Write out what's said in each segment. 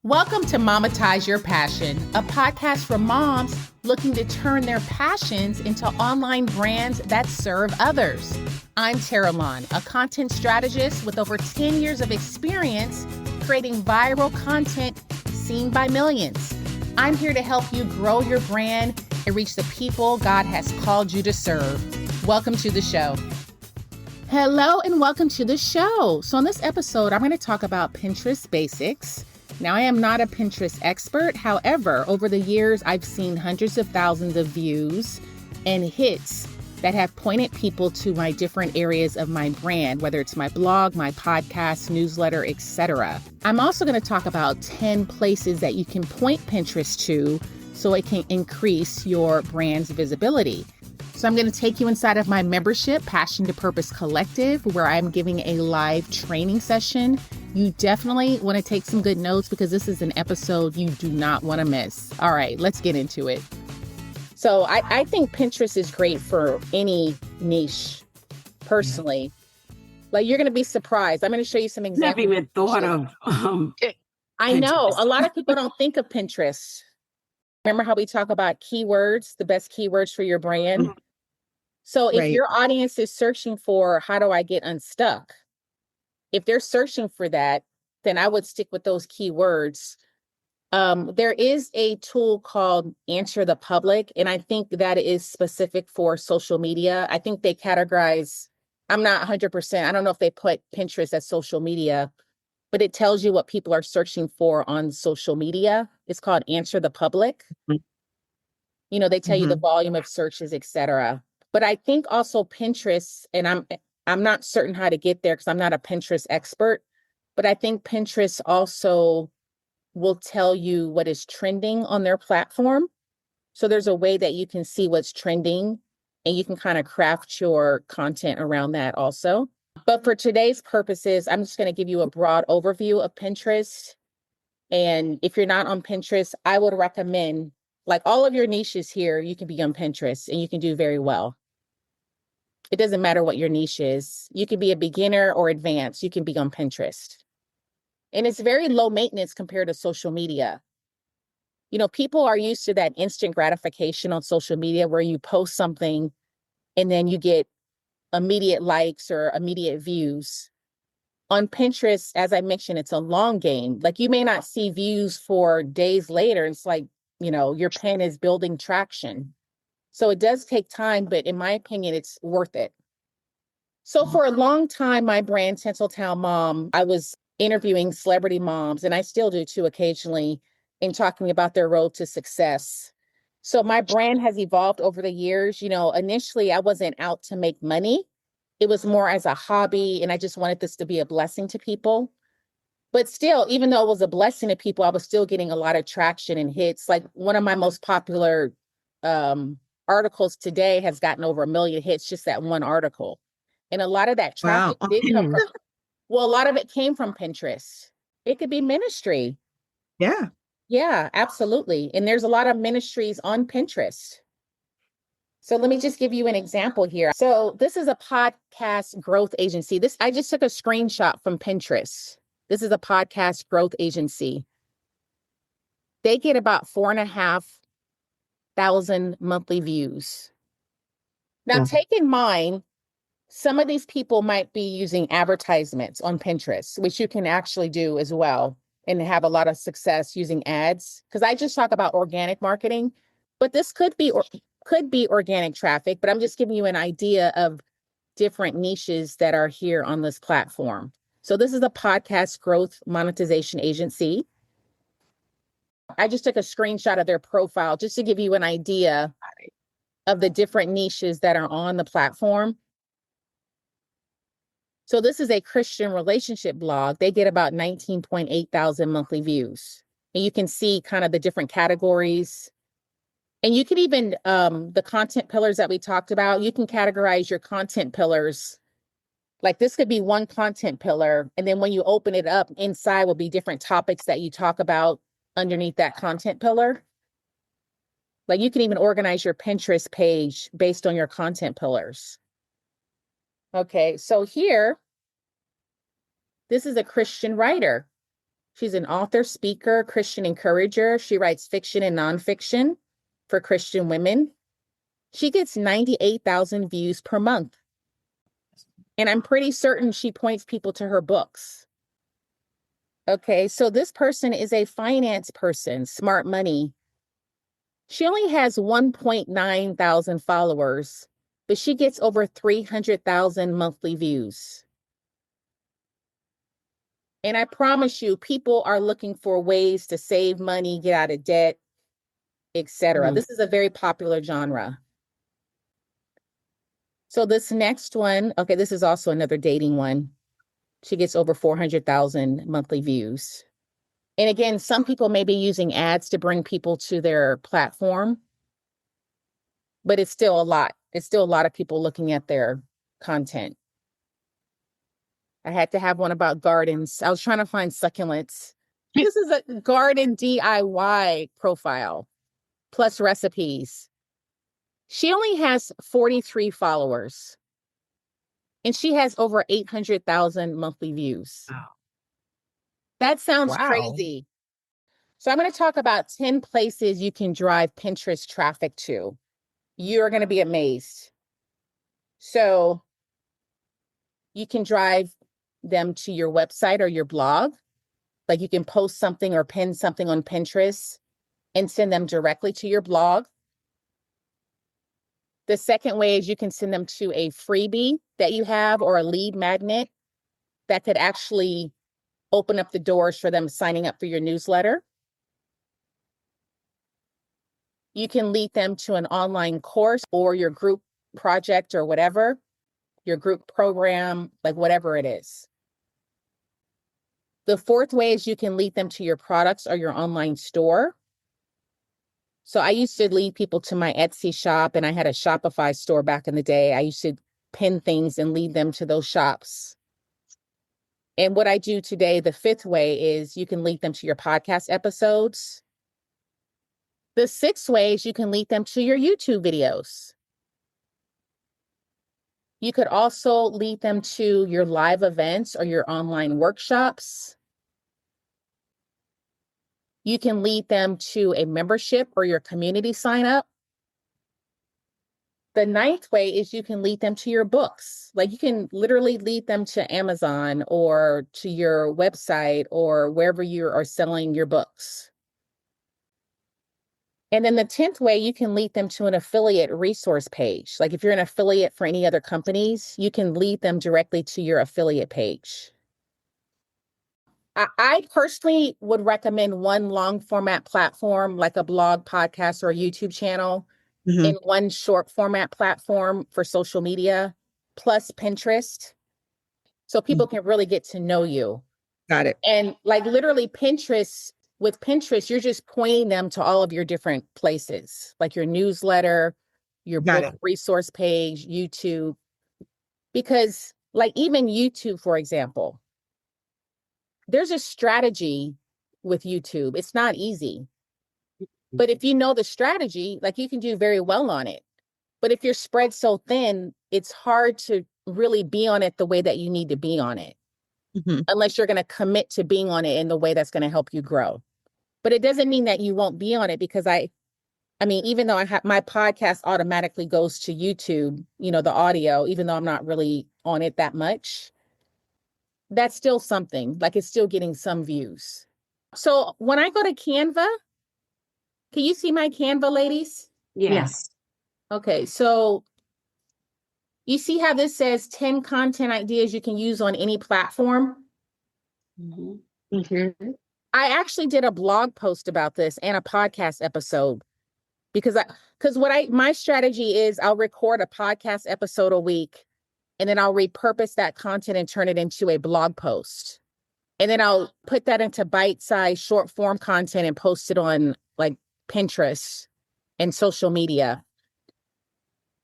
Welcome to Momatize Your Passion, a podcast for moms looking to turn their passions into online brands that serve others. I'm Tara Lon, a content strategist with over 10 years of experience creating viral content seen by millions. I'm here to help you grow your brand and reach the people God has called you to serve. Welcome to the show. Hello and welcome to the show. So in this episode, I'm going to talk about Pinterest basics. Now, I am not a Pinterest expert. However, over the years, I've seen hundreds of thousands of views and hits that have pointed people to my different areas of my brand, whether it's my blog, my podcast, newsletter, etc. I'm also going to talk about 10 places that you can point Pinterest to so it can increase your brand's visibility. So I'm going to take you inside of my membership, Passion to Purpose Collective, where I'm giving a live training session. You definitely want to take some good notes because this is an episode you do not want to miss. All right, let's get into it. So I think Pinterest is great for any niche, personally. Like, you're going to be surprised. I'm going to show you some examples. Never even thought of I know. Pinterest. A lot of people don't think of Pinterest. Remember how we talk about keywords, the best keywords for your brand? Mhm. So if Right. your audience is searching for how do I get unstuck? If they're searching for that, then I would stick with those keywords. There is a tool called Answer the Public, and I think that is specific for social media. I think they categorize, I'm not 100%, I don't know if they put Pinterest as social media, but it tells you what people are searching for on social media. It's called Answer the Public. Mhm. You know, they tell you the volume of searches, etc. But I think also Pinterest, and I'm not certain how to get there because I'm not a Pinterest expert, but I think Pinterest also will tell you what is trending on their platform. So there's a way that you can see what's trending and you can kind of craft your content around that also. But for today's purposes, I'm just going to give you a broad overview of Pinterest. And if you're not on Pinterest, I would recommend, like all of your niches here, you can be on Pinterest and you can do very well. It doesn't matter what your niche is. You can be a beginner or advanced. You can be on Pinterest. And it's very low maintenance compared to social media. You know, people are used to that instant gratification on social media where you post something and then you get immediate likes or immediate views. On Pinterest, as I mentioned, it's a long game. Like, you may not see views for days later. It's like, you know, your pen is building traction. So it does take time, but in my opinion, it's worth it. So for a long time, my brand, Tinseltown Mom, I was interviewing celebrity moms, and I still do too occasionally, in talking about their road to success. So my brand has evolved over the years. You know, initially I wasn't out to make money. It was more as a hobby, and I just wanted this to be a blessing to people. But still, even though it was a blessing to people, I was still getting a lot of traction and hits. Like, one of my most popular articles today has gotten over 1 million hits, just that one article. And a lot of that traffic Wow. did come from, well, a lot of it came from Pinterest. It could be ministry. Yeah. Yeah, absolutely. And there's a lot of ministries on Pinterest. So let me just give you an example here. So this is a podcast growth agency. I just took a screenshot from Pinterest. This is a podcast growth agency. They get about 4,500 monthly views. Now, take in mind, some of these people might be using advertisements on Pinterest, which you can actually do as well and have a lot of success using ads. Because I just talk about organic marketing, but this could be organic traffic, but I'm just giving you an idea of different niches that are here on this platform. So this is a podcast growth monetization agency. I just took a screenshot of their profile just to give you an idea of the different niches that are on the platform. So this is a Christian relationship blog. They get about 19.8 thousand monthly views. And you can see kind of the different categories. And you can even, the content pillars that we talked about, you can categorize your content pillars. Like, this could be one content pillar. And then when you open it up, inside will be different topics that you talk about underneath that content pillar. Like, you can even organize your Pinterest page based on your content pillars. Okay, so here, this is a Christian writer. She's an author, speaker, Christian encourager. She writes fiction and nonfiction for Christian women. She gets 98,000 views per month. And I'm pretty certain she points people to her books. Okay, so this person is a finance person, smart money. She only has 1.9 thousand followers, but she gets over 300,000 monthly views. And I promise you, people are looking for ways to save money, get out of debt, etc. This is a very popular genre. So this next one, okay, this is also another dating one. She gets over 400,000 monthly views. And again, some people may be using ads to bring people to their platform, but it's still a lot. It's still a lot of people looking at their content. I had to have one about gardens. I was trying to find succulents. This is a garden DIY profile plus recipes. She only has 43 followers and she has over 800,000 monthly views. Wow. That sounds crazy. So I'm going to talk about 10 places you can drive Pinterest traffic to. You're going to be amazed. So you can drive them to your website or your blog. Like you can post something or pin something on Pinterest and send them directly to your blog. The second way is you can send them to a freebie that you have or a lead magnet that could actually open up the doors for them signing up for your newsletter. You can lead them to an online course or your group project or whatever, your group program, like whatever it is. The fourth way is you can lead them to your products or your online store. So I used to lead people to my Etsy shop, and I had a Shopify store back in the day. I used to pin things and lead them to those shops. And what I do today, the fifth way, is you can lead them to your podcast episodes. The sixth way is you can lead them to your YouTube videos. You could also lead them to your live events or your online workshops. You can lead them to a membership or your community sign up. The ninth way is you can lead them to your books. Like you can literally lead them to Amazon or to your website or wherever you are selling your books. And then the 10th way, you can lead them to an affiliate resource page. Like if you're an affiliate for any other companies, you can lead them directly to your affiliate page. I personally would recommend one long format platform like a blog, podcast, or a YouTube channel, and one short format platform for social media, plus Pinterest. So people can really get to know you. Got it. And like literally with Pinterest, you're just pointing them to all of your different places, like your newsletter, your book resource page, YouTube. Because like even YouTube, for example, there's a strategy with YouTube. It's not easy. But if you know the strategy, like you can do very well on it. But if you're spread so thin, it's hard to really be on it the way that you need to be on it. Unless you're going to commit to being on it in the way that's going to help you grow. But it doesn't mean that you won't be on it, because I mean, even though I have my podcast automatically goes to YouTube, you know, the audio, even though I'm not really on it that much, that's still something. Like it's still getting some views. So when I go to Canva, can you see my Canva, ladies? Yes. Okay, so you see how this says 10 content ideas you can use on any platform? I actually did a blog post about this and a podcast episode because my strategy is I'll record a podcast episode a week and then I'll repurpose that content and turn it into a blog post. And then I'll put that into bite-sized short form content and post it on like Pinterest and social media.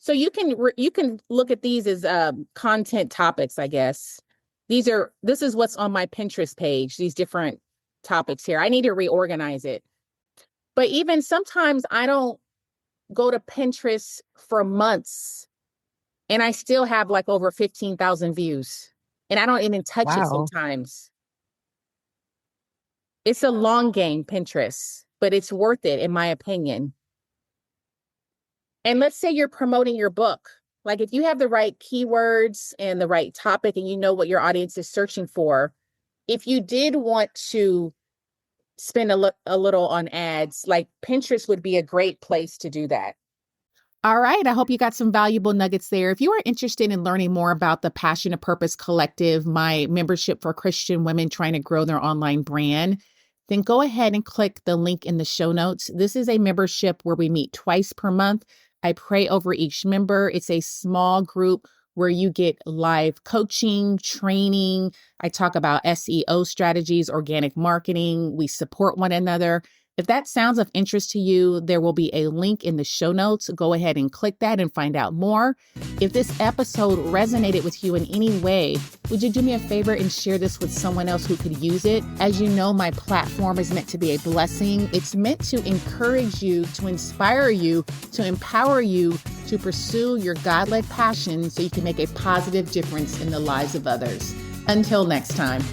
So you can look at these as content topics, I guess. This is what's on my Pinterest page, these different topics here. I need to reorganize it. But even sometimes I don't go to Pinterest for months and I still have like over 15,000 views. And I don't even touch it sometimes. It's a long game, Pinterest, but it's worth it, in my opinion. And let's say you're promoting your book. Like if you have the right keywords and the right topic and you know what your audience is searching for, if you did want to spend a little on ads, like Pinterest would be a great place to do that. All right. I hope you got some valuable nuggets there. If you are interested in learning more about the Passion to Purpose Collective, my membership for Christian women trying to grow their online brand, then go ahead and click the link in the show notes. This is a membership where we meet twice per month. I pray over each member. It's a small group where you get live coaching, training. I talk about SEO strategies, organic marketing. We support one another. If that sounds of interest to you, there will be a link in the show notes. Go ahead and click that and find out more. If this episode resonated with you in any way, would you do me a favor and share this with someone else who could use it? As you know, my platform is meant to be a blessing. It's meant to encourage you, to inspire you, to empower you to pursue your God-led passion so you can make a positive difference in the lives of others. Until next time.